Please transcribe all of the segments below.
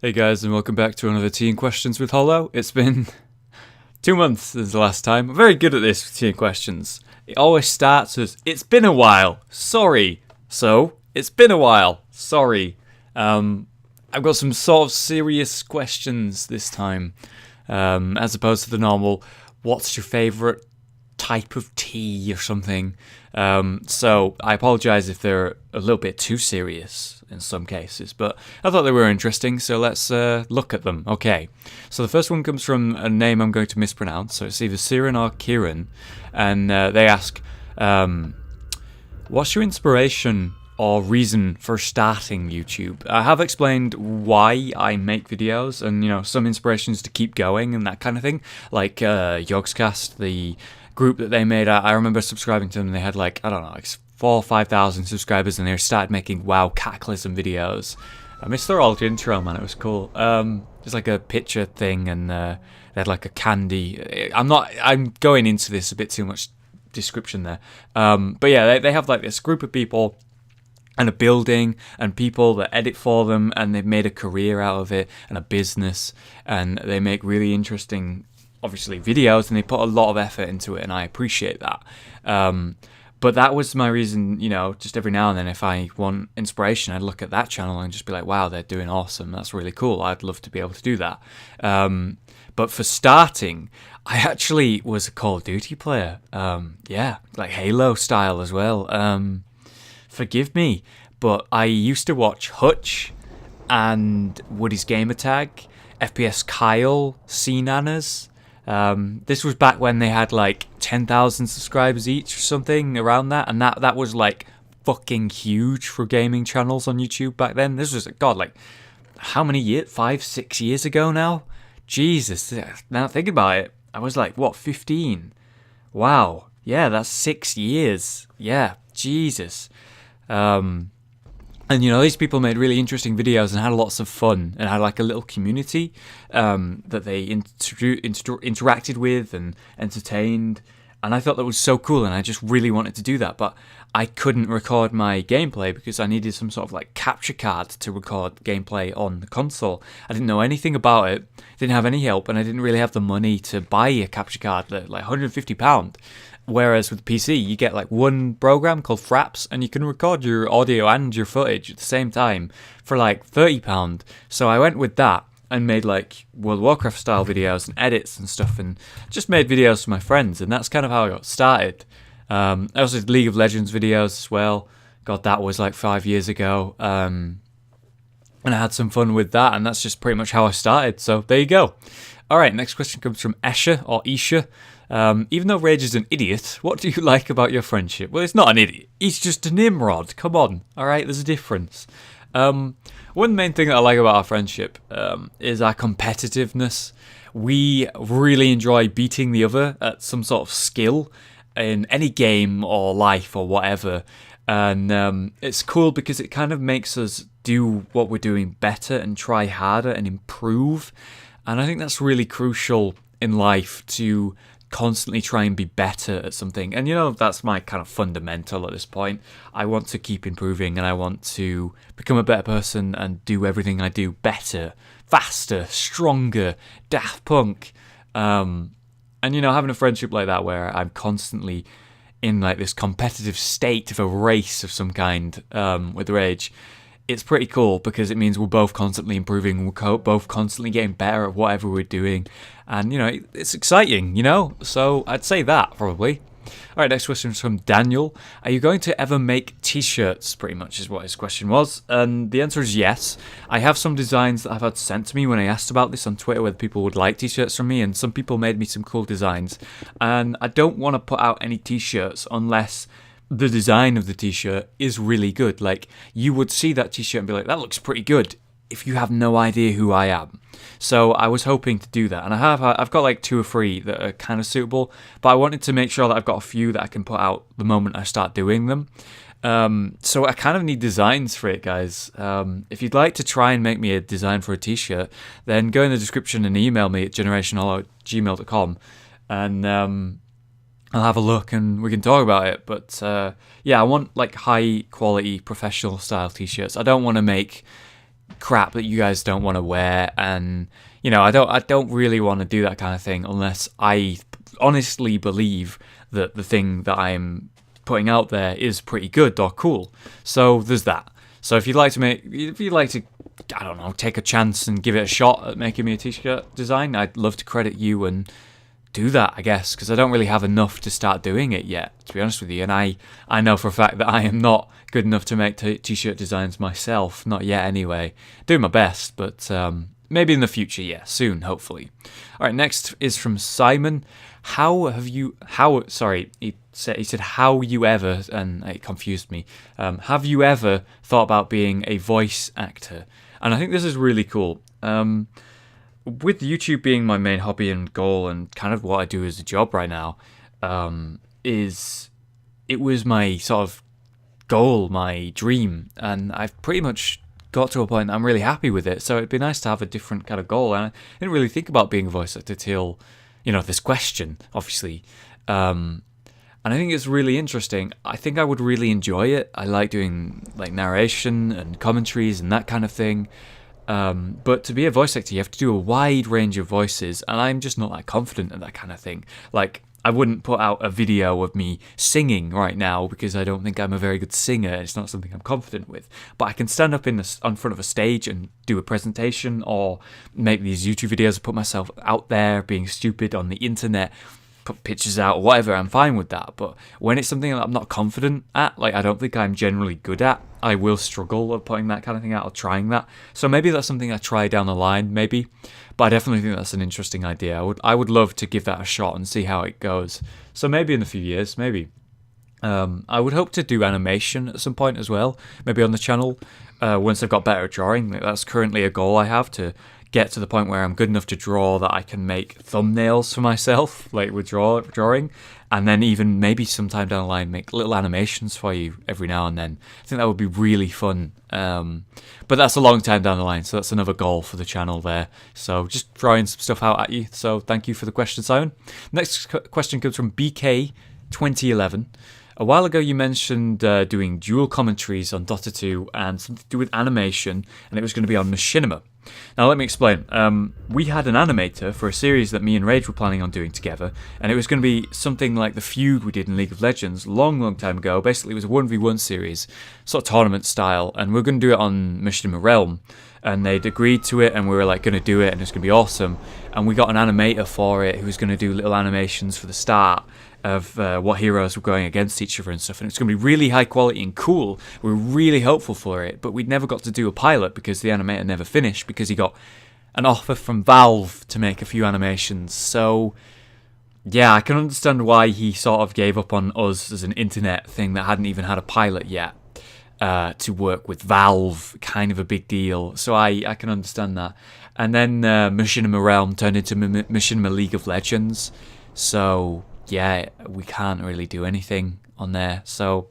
Hey guys, and welcome back to another Tea and Questions with Hollow. It's been 2 months since the last time. I'm very good at this with Tea and Questions. It always starts as, it's been a while, sorry. So, it's been a while, sorry. I've got some sort of serious questions this time, as opposed to the normal, what's your favourite type of tea or something. So I apologise if they're a little bit too serious in some cases, but I thought they were interesting, so let's look at them. Okay, so the first one comes from a name I'm going to mispronounce, so it's either Siren or Kieran, and they ask, what's your inspiration or reason for starting YouTube? I have explained why I make videos and, some inspirations to keep going and that kind of thing, like Yogscast, the group that they made. I remember subscribing to them. They had like 4,000 or 5,000 subscribers, and they started making WoW Cataclysm videos. I missed their old intro, man. It was cool. It's like a picture thing, and they had like a candy. I'm going into this a bit too much description there. But yeah, they have like this group of people and a building and people that edit for them, and they've made a career out of it and a business, and they make really interesting, obviously, videos, and they put a lot of effort into it, and I appreciate that. But that was my reason, just every now and then if I want inspiration, I'd look at that channel and just be like, wow, they're doing awesome. That's really cool. I'd love to be able to do that. But for starting, I actually was a Call of Duty player. Like Halo style as well. Forgive me, but I used to watch Hutch and Woody's Gamertag, FPS Kyle, C-Nanas. This was back when they had like 10,000 subscribers each or something around that, and that was like fucking huge for gaming channels on YouTube back then. This was, God, like how many years? 5-6 years ago now? Jesus, now thinking about it, I was like, 15? Wow, yeah, that's 6 years. Yeah, Jesus. And these people made really interesting videos and had lots of fun and had like a little community that they interacted with and entertained. And I thought that was so cool, and I just really wanted to do that. But I couldn't record my gameplay because I needed some sort of like capture card to record gameplay on the console. I didn't know anything about it, didn't have any help, and I didn't really have the money to buy a capture card at like £150. Whereas with PC, you get like one program called Fraps, and you can record your audio and your footage at the same time for like £30. So I went with that and made like World of Warcraft style videos and edits and stuff, and just made videos for my friends, and that's kind of how I got started. I also did League of Legends videos as well. God, that was like 5 years ago. And I had some fun with that, and that's just pretty much how I started. So there you go. All right, next question comes from Esha or Isha. Even though Rage is an idiot, what do you like about your friendship? Well, it's not an idiot. He's just a Nimrod. Come on. All right, there's a difference. One main thing that I like about our friendship is our competitiveness. We really enjoy beating the other at some sort of skill in any game or life or whatever. And it's cool because it kind of makes us do what we're doing better and try harder and improve. And I think that's really crucial in life, to constantly try and be better at something. And that's my kind of fundamental at this point. I want to keep improving, and I want to become a better person and do everything I do better, faster, stronger, Daft Punk. And having a friendship like that where I'm constantly in like this competitive state of a race of some kind with Rage, it's pretty cool because it means we're both constantly improving, we're both constantly getting better at whatever we're doing, and it's exciting, so I'd say that probably. All right, next question is from Daniel. Are you going to ever make t-shirts? Pretty much is what his question was, and the answer is yes. I have some designs that I've had sent to me when I asked about this on Twitter, whether people would like t-shirts from me, and some people made me some cool designs, and I don't want to put out any t-shirts unless the design of the t-shirt is really good. Like, you would see that t-shirt and be like, that looks pretty good, if you have no idea who I am. So I was hoping to do that, and I've got like 2 or 3 that are kind of suitable, but I wanted to make sure that I've got a few that I can put out the moment I start doing them. So I kind of need designs for it, guys. If you'd like to try and make me a design for a t-shirt, then go in the description and email me at generationhollow@gmail.com, and I'll have a look and we can talk about it. But I want like high quality professional style t-shirts. I don't want to make crap that you guys don't want to wear, and you know, I don't really want to do that kind of thing unless I honestly believe that the thing that I'm putting out there is pretty good or cool. So there's that. So if you'd like to, I don't know, take a chance and give it a shot at making me a t-shirt design, I'd love to credit you and do that, I guess, because I don't really have enough to start doing it yet, to be honest with you. And I know for a fact that I am not good enough to make t-shirt designs myself, not yet anyway. Doing my best, but maybe in the future, yeah, soon, hopefully. All right, next is from Simon. He said, how you ever, and it confused me, have you ever thought about being a voice actor? And I think this is really cool. With YouTube being my main hobby and goal and kind of what I do as a job right now, it was my sort of goal, my dream, and I've pretty much got to a point that I'm really happy with it. So it'd be nice to have a different kind of goal. And I didn't really think about being a voice actor till, you know, this question, obviously. And I think it's really interesting. I think I would really enjoy it. I like doing like narration and commentaries and that kind of thing. But to be a voice actor, you have to do a wide range of voices, and I'm just not that confident at that kind of thing. Like, I wouldn't put out a video of me singing right now because I don't think I'm a very good singer. It's not something I'm confident with. But I can stand up on front of a stage and do a presentation or make these YouTube videos and put myself out there being stupid on the internet, put pictures out or whatever. I'm fine with that. But when it's something that I'm not confident at, like I don't think I'm generally good at, I will struggle at putting that kind of thing out or trying that. So maybe that's something I try down the line, maybe. But I definitely think that's an interesting idea. I would love to give that a shot and see how it goes. So maybe in a few years, maybe. I would hope to do animation at some point as well, maybe on the channel, once I've got better at drawing. That's currently a goal I have, to get to the point where I'm good enough to draw that I can make thumbnails for myself, like with drawing, and then even maybe sometime down the line make little animations for you every now and then. I think that would be really fun. But that's a long time down the line, so that's another goal for the channel there. So just drawing some stuff out at you. So thank you for the question, Simon. Next question comes from BK2011. A while ago you mentioned doing dual commentaries on Dota 2 and something to do with animation, and it was going to be on Machinima. Now let me explain. We had an animator for a series that me and Rage were planning on doing together, and it was going to be something like the feud we did in League of Legends long time ago. Basically it was a 1v1 series, sort of tournament style, and we were going to do it on Machinima Realm, and they'd agreed to it, and we were like going to do it, and it's going to be awesome. And we got an animator for it who was going to do little animations for the start of what heroes were going against each other and stuff, and it's going to be really high quality and cool. We were really hopeful for it, but we'd never got to do a pilot because the animator never finished because he got an offer from Valve to make a few animations. So yeah, I can understand why he sort of gave up on us as an internet thing that hadn't even had a pilot yet, to work with Valve, kind of a big deal. So I can understand that. And then Machinima Realm turned into Machinima League of Legends, so yeah, we can't really do anything on there. So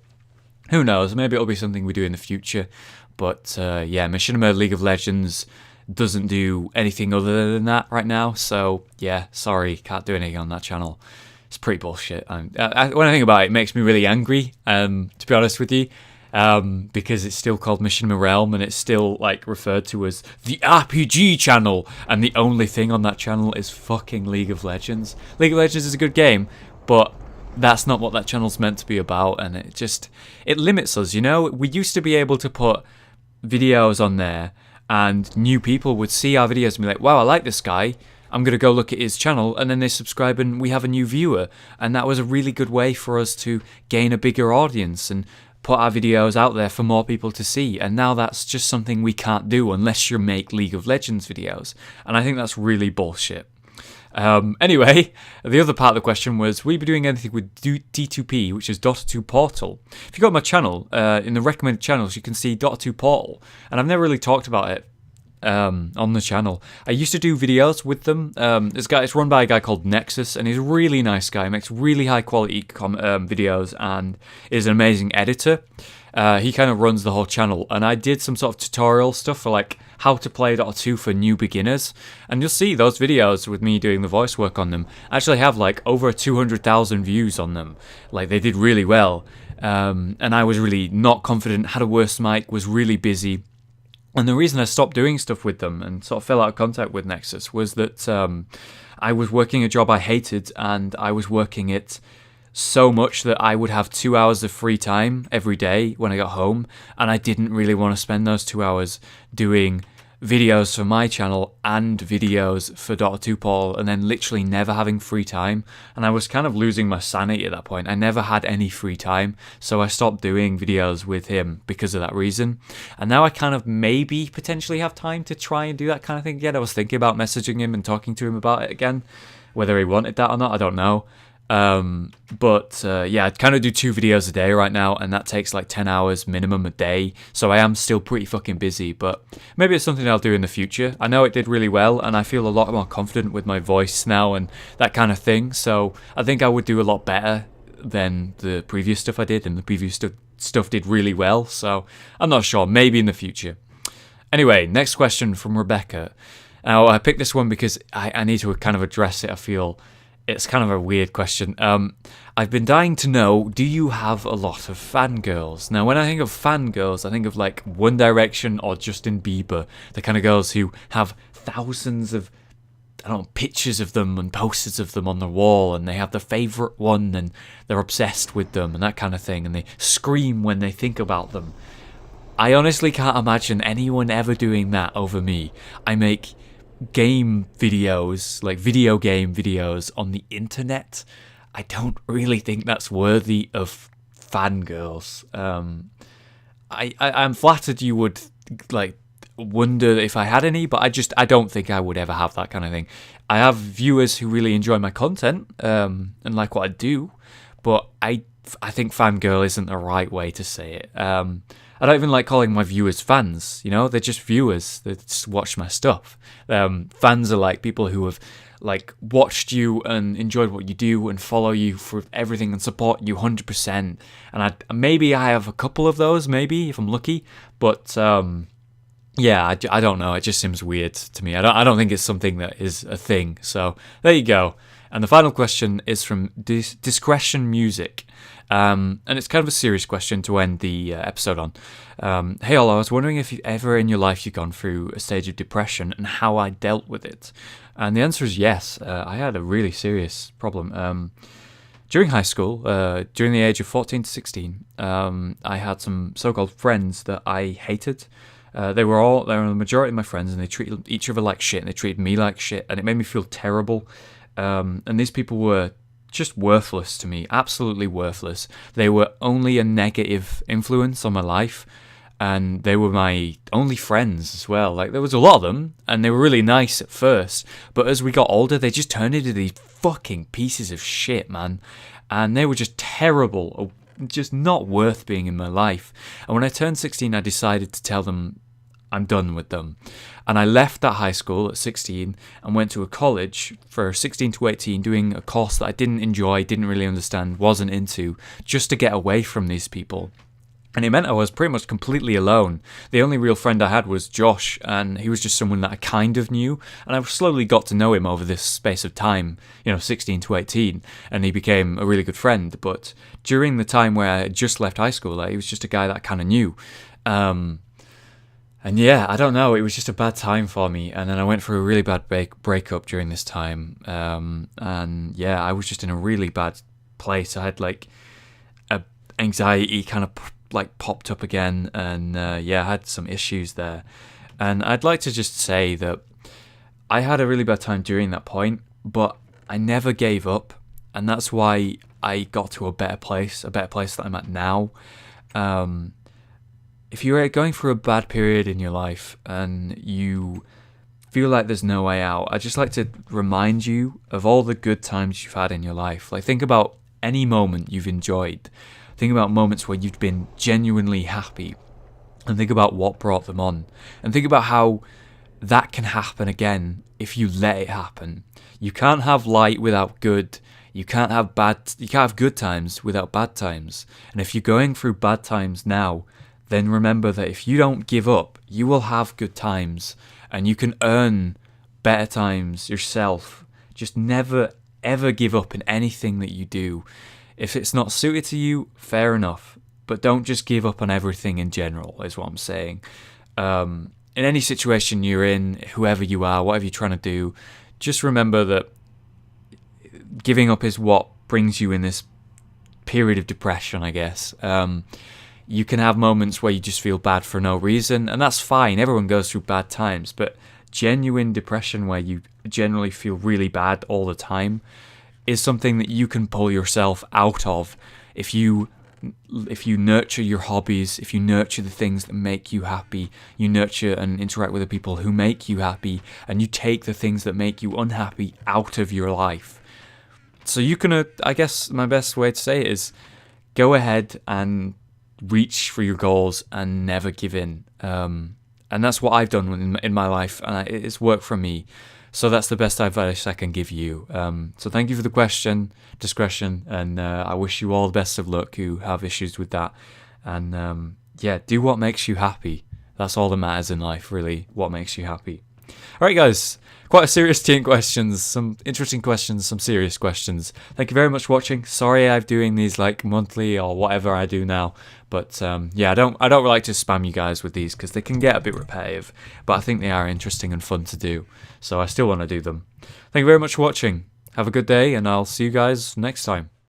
who knows, maybe it'll be something we do in the future. But yeah, Machinima League of Legends doesn't do anything other than that right now. So yeah, sorry, can't do anything on that channel. It's pretty bullshit. When I think about it, it makes me really angry, to be honest with you. Because it's still called Machinima Realm, and it's still like referred to as the RPG channel, and the only thing on that channel is fucking League of Legends. League of Legends is a good game, but that's not what that channel's meant to be about, and it limits us, you know? We used to be able to put videos on there, and new people would see our videos and be like, wow, I like this guy, I'm going to go look at his channel, and then they subscribe and we have a new viewer, and that was a really good way for us to gain a bigger audience and put our videos out there for more people to see. And now that's just something we can't do unless you make League of Legends videos, and I think that's really bullshit. Anyway, the other part of the question was, will you be doing anything with D2P, which is Dota 2 Portal? If you go to my channel, in the recommended channels, you can see Dota 2 Portal, and I've never really talked about it on the channel. I used to do videos with them. It's run by a guy called Nexus, and he's a really nice guy. He makes really high quality videos and is an amazing editor. He kind of runs the whole channel, and I did some sort of tutorial stuff for like how to play Dota 2 for new beginners, and you'll see those videos with me doing the voice work on them actually have like over 200,000 views on them. Like, they did really well, and I was really not confident, had a worse mic, was really busy, And the reason I stopped doing stuff with them and sort of fell out of contact with Nexus was that I was working a job I hated, and I was working it so much that I would have 2 hours of free time every day when I got home, and I didn't really want to spend those 2 hours doing videos for my channel and videos for Dr. Tupol, and then literally never having free time. And I was kind of losing my sanity at that point. I never had any free time, so I stopped doing videos with him because of that reason. And now I kind of maybe potentially have time to try and do that kind of thing again. I was thinking about messaging him and talking to him about it again. Whether he wanted that or not, I don't know. Yeah, I kind of do 2 videos a day right now, and that takes like 10 hours minimum a day, so I am still pretty fucking busy, but maybe it's something I'll do in the future. I know it did really well, and I feel a lot more confident with my voice now and that kind of thing, so I think I would do a lot better than the previous stuff I did, and the previous stuff did really well, so I'm not sure, maybe in the future. Anyway, next question from Rebecca. Now, I picked this one because I need to kind of address it. I feel it's kind of a weird question. I've been dying to know, do you have a lot of fangirls? Now, when I think of fangirls, I think of like One Direction or Justin Bieber, the kind of girls who have thousands of, I don't know, pictures of them and posters of them on the wall, and they have their favourite one and they're obsessed with them and that kind of thing, and they scream when they think about them. I honestly can't imagine anyone ever doing that over me. I make game videos, like video game videos on the internet. I don't really think that's worthy of fangirls. I'm flattered you would like wonder if I had any, but I don't think I would ever have that kind of thing. I have viewers who really enjoy my content and like what I do, but I think fangirl isn't the right way to say it. I don't even like calling my viewers fans, you know? They're just viewers that just watch my stuff. Fans are like people who have like watched you and enjoyed what you do and follow you for everything and support you 100%. And maybe I have a couple of those, maybe, if I'm lucky. But yeah, I don't know. It just seems weird to me. I don't think it's something that is a thing. So there you go. And the final question is from Discretion Music. And it's kind of a serious question to end the episode on. Hey, Hollow, I was wondering if ever in your life you've gone through a stage of depression and how I dealt with it. And the answer is yes. I had a really serious problem. During high school, during the age of 14 to 16, I had some so-called friends that I hated. They were the majority of my friends, and they treated each other like shit, and they treated me like shit, and it made me feel terrible. And these people were just worthless to me, absolutely worthless. They were only a negative influence on my life, and they were my only friends as well. Like, there was a lot of them, and they were really nice at first, but as we got older, they just turned into these fucking pieces of shit, man. And they were just terrible, just not worth being in my life. And when I turned 16, I decided to tell them I'm done with them. And I left that high school at 16 and went to a college for 16 to 18 doing a course that I didn't enjoy, didn't really understand, wasn't into, just to get away from these people. And it meant I was pretty much completely alone. The only real friend I had was Josh, and he was just someone that I kind of knew, and I slowly got to know him over this space of time, 16 to 18, and he became a really good friend. But during the time where I had just left high school, he was just a guy that I kind of knew. And yeah, I don't know, it was just a bad time for me, and then I went through a really bad breakup during this time, and yeah, I was just in a really bad place. I had like anxiety kind of popped up again, and yeah, I had some issues there. And I'd like to just say that I had a really bad time during that point, but I never gave up, and that's why I got to a better place that I'm at now. If you're going through a bad period in your life and you feel like there's no way out, I'd just like to remind you of all the good times you've had in your life. Like, think about any moment you've enjoyed. Think about moments where you've been genuinely happy, and think about what brought them on. And think about how that can happen again if you let it happen. You can't have light without good. You can't have good times without bad times. And if you're going through bad times now, then remember that if you don't give up, you will have good times, and you can earn better times yourself. Just never, ever give up in anything that you do. If it's not suited to you, fair enough, but don't just give up on everything in general, is what I'm saying. in any situation you're in, whoever you are, whatever you're trying to do, just remember that giving up is what brings you in this period of depression, I guess. You can have moments where you just feel bad for no reason, and that's fine. Everyone goes through bad times, but genuine depression where you generally feel really bad all the time is something that you can pull yourself out of if you nurture your hobbies, if you nurture the things that make you happy, you nurture and interact with the people who make you happy, and you take the things that make you unhappy out of your life. So you can, I guess my best way to say it is, go ahead and reach for your goals and never give in. And that's what I've done in my life, and it's worked for me. So that's the best advice I can give you. So thank you for the discretion, and I wish you all the best of luck who have issues with that. And yeah, do what makes you happy. That's all that matters in life, really, what makes you happy. All right, guys, quite a serious 10 questions, some interesting questions, some serious questions. Thank you very much for watching. Sorry I'm doing these like monthly or whatever I do now, but yeah, I don't like to spam you guys with these because they can get a bit repetitive, but I think they are interesting and fun to do, so I still want to do them. Thank you very much for watching. Have a good day, and I'll see you guys next time.